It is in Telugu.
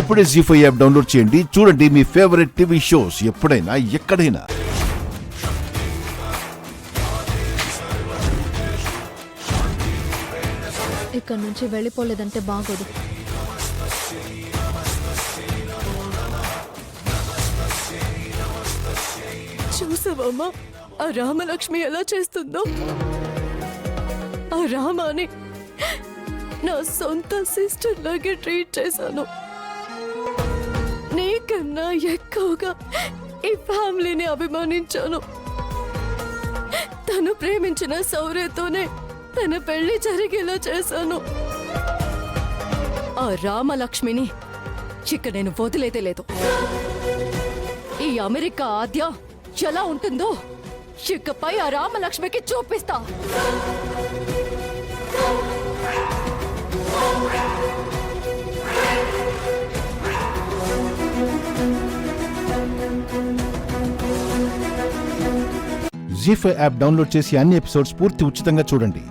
ఇప్పుడే జీ5 యాప్ డౌన్లోడ్ చేయండి. చూడండి మీ ఫేవరెట్ టీవీ షోస్ ఎప్పుడైనా ఎక్కడైనా. ఇక్కడ నుంచి వెళ్ళిపోలేదంటే బాగోదు. చూసావమ్మా ఆ రామలక్ష్మి ఎలా చేస్తుందో. ఆ రామాని నా సొంత సిస్టర్ లాగే ట్రీట్ చేశాను. నీకన్నా ఎక్కువగా ఈ ఫ్యామిలీని అభిమానించాను. తను ప్రేమించిన సౌర్యతోనే తన పెళ్లి జరిగేలా చేశాను. ఆ రామలక్ష్మిని ఇక నేను వదిలేదే లేదు. ఈ అమెరికా ఆద్య ఎలా ఉంటుందో ఇకపై ఆ రామలక్ష్మికి చూపిస్తా. జీ5 యాప్ డౌన్లోడ్ చేసి అన్ని ఎపిసోడ్స్ పూర్తి ఉచితంగా చూడండి.